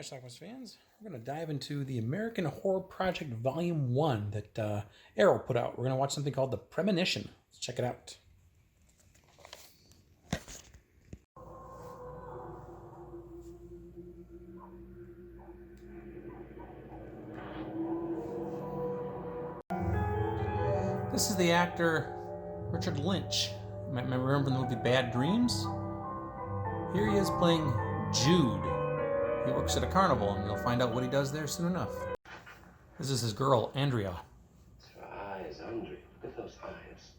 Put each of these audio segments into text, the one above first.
Schlockmeisters fans, we're going to dive into the American Horror Project Volume 1 that Arrow put out. We're going to watch something called The Premonition. Let's check it out. This is the actor Richard Lynch. You might remember him from the movie Bad Dreams. Here he is playing Jude. He works at a carnival, and you'll find out what he does there soon enough. This is his girl, Andrea. Her eyes, Andrea. Look at those eyes.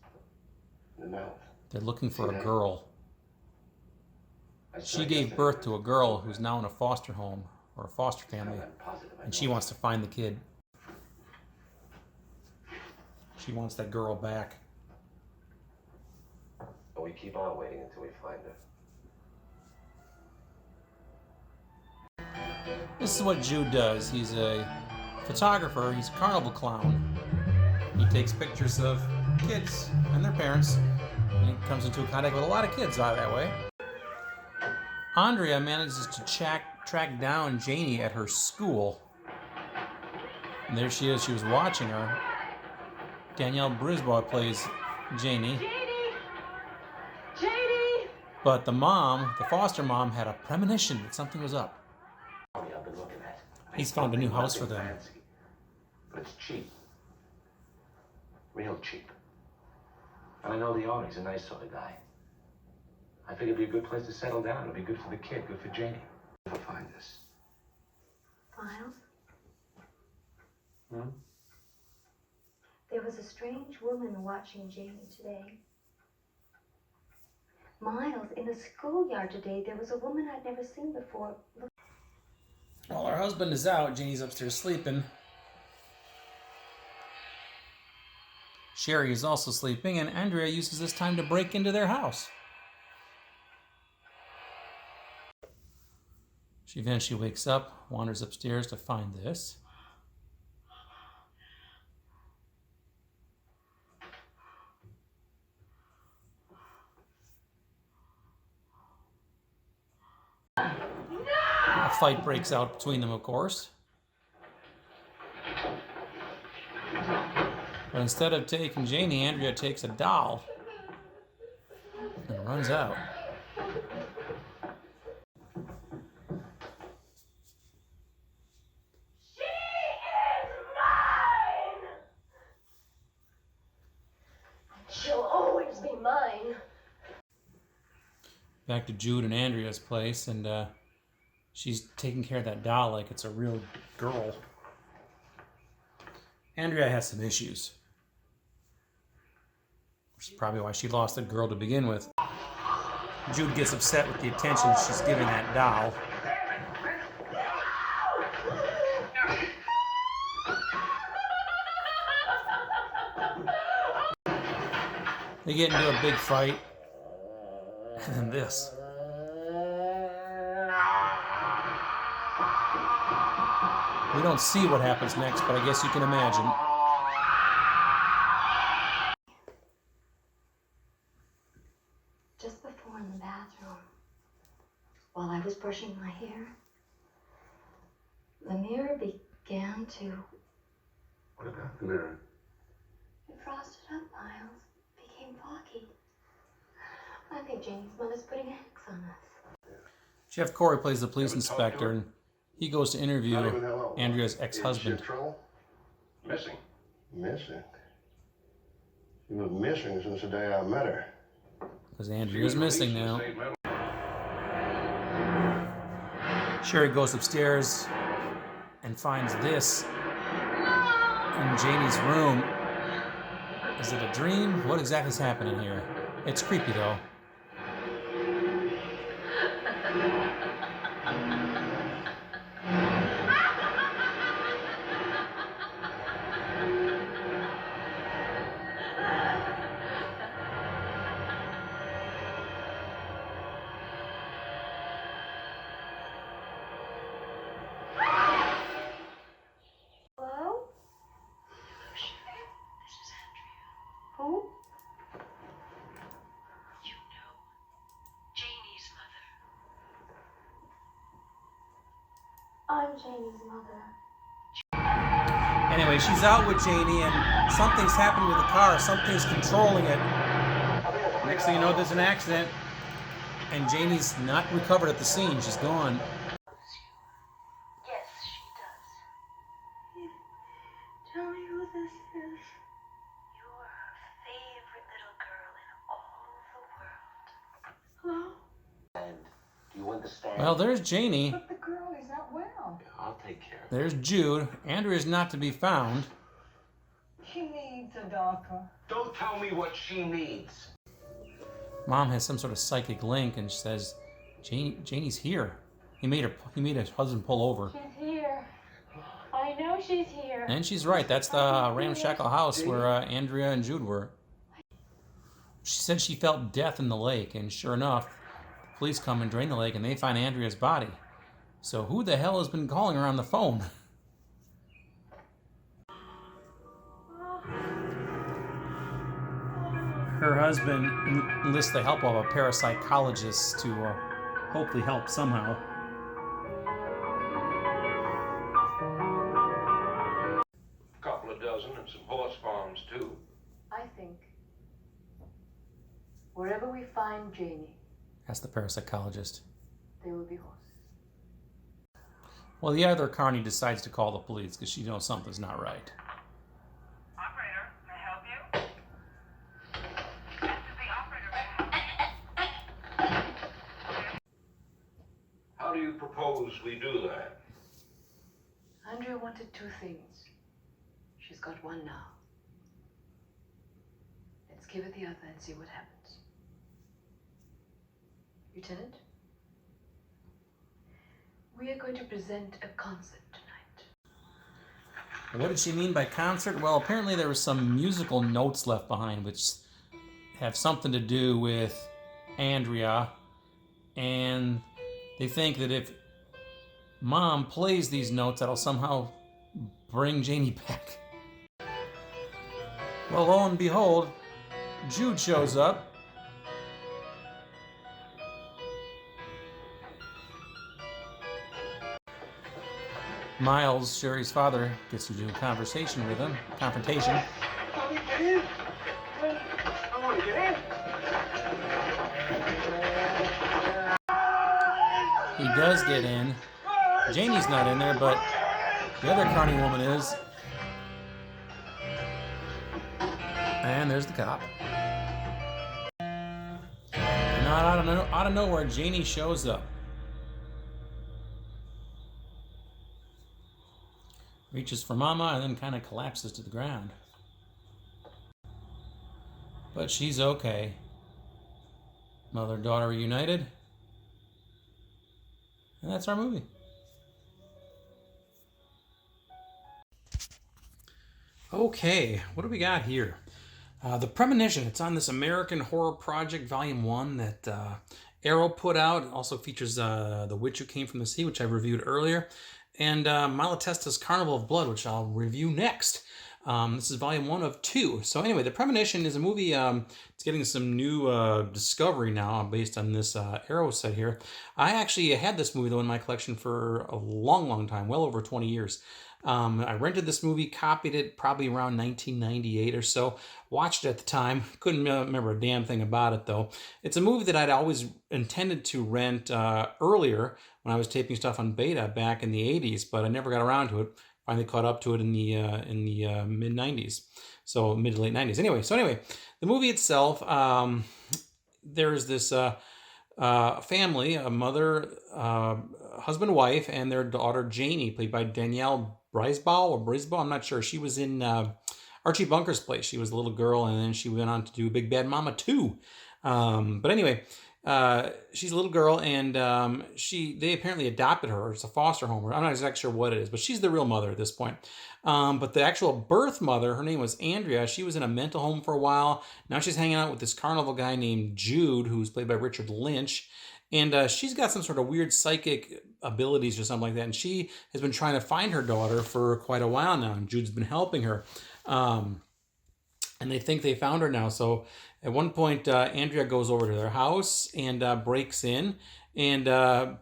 The mouth. They're looking for a girl. She gave birth to a girl who's now in a foster home, or a foster family, and she wants to find the kid. She wants that girl back. But we keep on waiting until we find her. This is what Jude does. He's a photographer. He's a carnival clown. He takes pictures of kids and their parents, and he comes into contact with a lot of kids out that way. Andrea manages to track down Janie at her school. And there she is. She was watching her. Danielle Brisbois plays Janie. Janie! But the mom, the foster mom, had a premonition that something was up. I've been looking at. He's found a new house for them. Fancy, but it's cheap. Real cheap. And I know the owner. He's a nice sort of guy. I think it'd be a good place to settle down. It'd be good for the kid, good for Janie. We'll find this. Miles? Hmm? There was a strange woman watching Janie today. Miles, in the schoolyard today, there was a woman I'd never seen before. Look. While her husband is out, Janie's upstairs sleeping. Sherry is also sleeping, and Andrea uses this time to break into their house. She eventually wakes up, wanders upstairs to find this. A fight breaks out between them, of course. But instead of taking Janie, Andrea takes a doll and runs out. She is mine! She'll always be mine. Back to Jude and Andrea's place, and she's taking care of that doll like it's a real girl. Andrea has some issues, which is probably why she lost that girl to begin with. Jude gets upset with the attention she's giving that doll. They get into a big fight. And then this. We don't see what happens next, but I guess you can imagine. Just before in the bathroom, while I was brushing my hair, the mirror began to... What about the mirror? It frosted up, Miles. Became foggy. I think Janie's mother's putting X on us. Jeff Corey plays the police inspector, and he goes to interview Andrea's ex-husband. Missing. Missing? She was missing since the day I met her. Because Andrea's missing now. Sherry goes upstairs and finds this in Janie's room. Is it a dream? What exactly is happening here? It's creepy though. Hello? This is Andrea. Who? You know, Janie's mother. Janie's mother. Anyway, she's out with Janie, and something's happened with the car. Something's controlling it. Next thing you know, there's an accident, and Janie's not recovered at the scene. She's gone. Yes, she does. Tell me who this is. You're her favorite little girl in all the world. Hello? And do you understand? Well, there's Janie. But the girl is not well. I'll take care of it. There's Jude. Andrea's not to be found. She needs a doctor. Don't tell me what she needs. Mom has some sort of psychic link, and she says, Janie's here. He made her husband pull over. She's here. I know she's here. And she's right. That's the ramshackle house where Andrea and Jude were. She said she felt death in the lake, and sure enough, the police come and drain the lake, and they find Andrea's body. So who the hell has been calling her on the phone? Her husband enlists the help of a parapsychologist to hopefully help somehow. A couple of dozen and some horse farms, too. I think wherever we find Janie, Asked the parapsychologist. there will be horses. Well, the other carney decides to call the police because she knows something's not right. Operator, may I help you? This is the operator, may I help you? How do you propose we do that? Andrea wanted two things. She's got one now. Let's give it the other and see what happens. Lieutenant, we are going to present a concert tonight. What did she mean by concert? Well, apparently there were some musical notes left behind which have something to do with Andrea, and they think that if Mom plays these notes, that'll somehow bring Janie back. Well, lo and behold, Jude shows up. Miles, Sherry's father, gets into a conversation with him. Confrontation. Let me get in. I want to get in. He does get in. Janie's not in there, but the other carny woman is. And there's the cop. And out of nowhere, Janie shows up. Reaches for Mama and then kind of collapses to the ground. But she's okay. Mother and daughter reunited. And that's our movie. Okay, what do we got here? The Premonition. It's on this American Horror Project Volume 1 that Arrow put out. It also features The Witch Who Came from the Sea, which I reviewed earlier. And Malatesta's Carnival of Blood, which I'll review next. This is volume 1 of 2. So anyway, The Premonition is a movie, it's getting some new discovery now based on this Arrow set here. I actually had this movie, though, in my collection for a long, long time, well over 20 years. I rented this movie, copied it probably around 1998 or so, watched it at the time, couldn't remember a damn thing about it, though. It's a movie that I'd always intended to rent earlier when I was taping stuff on beta back in the 80s, but I never got around to it. Finally caught up to it in the mid 90s, so mid to late 90s. Anyway, the movie itself, there's this family, a mother, husband, wife, and their daughter Janie, played by Danielle Brisbois. I'm not sure. She was in Archie Bunker's Place. She was a little girl, and then she went on to do Big Bad Mama 2. But anyway. She's a little girl, and they apparently adopted her. It's a foster home. I'm not exactly sure what it is, but she's the real mother at this point. But the actual birth mother, her name was Andrea. She was in a mental home for a while. Now she's hanging out with this carnival guy named Jude, who's played by Richard Lynch. And she's got some sort of weird psychic abilities or something like that. And she has been trying to find her daughter for quite a while now, and Jude's been helping her. and they think they found her now. So at one point, Andrea goes over to their house and breaks in and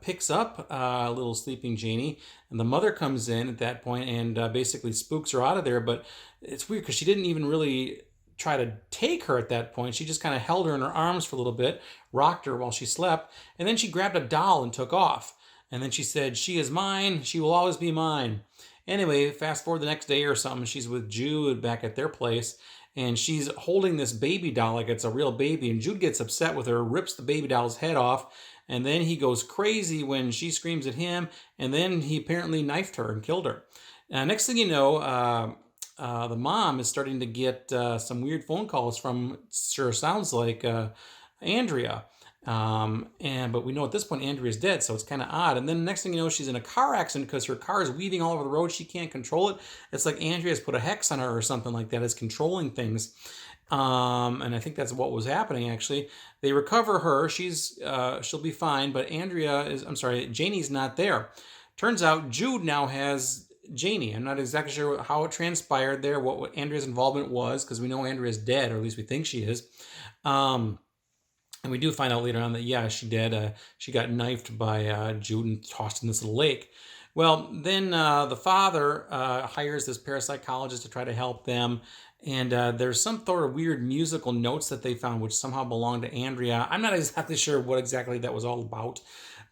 picks up little sleeping Janie. And the mother comes in at that point and basically spooks her out of there. But it's weird because she didn't even really try to take her at that point. She just kind of held her in her arms for a little bit, rocked her while she slept, and then she grabbed a doll and took off. And then she said, "She is mine. She will always be mine." Anyway, fast forward the next day or something, she's with Jude back at their place, and she's holding this baby doll like it's a real baby, and Jude gets upset with her, rips the baby doll's head off, and then he goes crazy when she screams at him, and then he apparently knifed her and killed her. Next thing you know, the mom is starting to get some weird phone calls from, sure sounds like, Andrea. But we know at this point Andrea's dead, so it's kind of odd. And then next thing you know, she's in a car accident because her car is weaving all over the road. She can't control it. It's like Andrea's put a hex on her or something like that. It's controlling things. And I think that's what was happening, actually. They recover her. She'll be fine, but Janie's not there. Turns out Jude now has Janie. I'm not exactly sure how it transpired there, what Andrea's involvement was, because we know Andrea's dead, or at least we think she is. And we do find out later on that, yeah, she did. She got knifed by Jude and tossed in this little lake. Well, then the father hires this parapsychologist to try to help them. And there's some sort of weird musical notes that they found, which somehow belong to Andrea. I'm not exactly sure what exactly that was all about.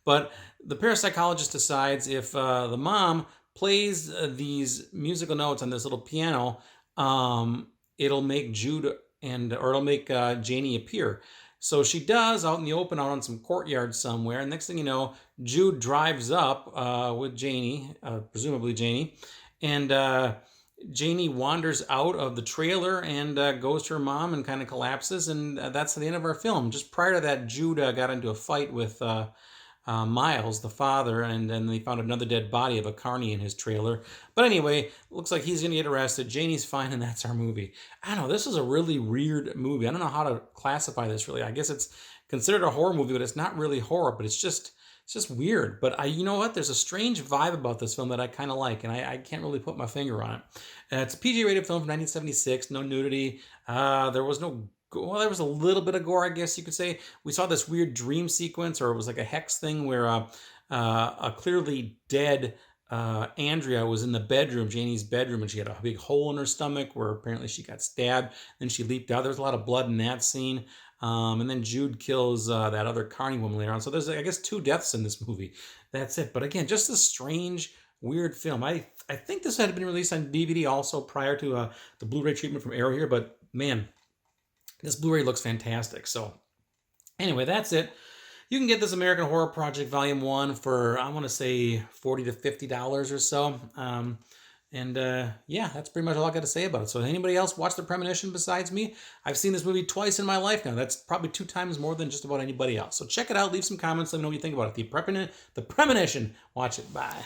But the parapsychologist decides if the mom plays these musical notes on this little piano, it'll make it'll make Janie appear. So she does out in the open, out on some courtyard somewhere. And next thing you know, Jude drives up with Janie, presumably Janie, and Janie wanders out of the trailer and goes to her mom and kind of collapses. And that's the end of our film. Just prior to that, Jude got into a fight with Miles, the father, and then they found another dead body of a carny in his trailer. But anyway, looks like he's going to get arrested. Janie's fine, and that's our movie. I don't know, this is a really weird movie. I don't know how to classify this, really. I guess it's considered a horror movie, but it's not really horror, but it's just weird. But you know what? There's a strange vibe about this film that I kind of like, and I can't really put my finger on it. It's a PG-rated film from 1976, no nudity. There was a little bit of gore, I guess you could say. We saw this weird dream sequence, or it was like a hex thing, where a clearly dead Andrea was in the bedroom, Janie's bedroom, and she had a big hole in her stomach where apparently she got stabbed. Then she leaped out. There was a lot of blood in that scene. And then Jude kills that other carny woman later on. So there's, I guess, 2 deaths in this movie. That's it. But again, just a strange, weird film. I think this had been released on DVD also prior to the Blu-ray treatment from Arrow here. But man, this Blu-ray looks fantastic. So anyway, that's it. You can get this American Horror Project Volume 1 for, I want to say, $40 to $50 or so. Yeah, that's pretty much all I got to say about it. So anybody else watch The Premonition besides me? I've seen this movie twice in my life now. That's probably 2 times more than just about anybody else. So check it out. Leave some comments. Let me know what you think about it. The Premonition. Watch it. Bye.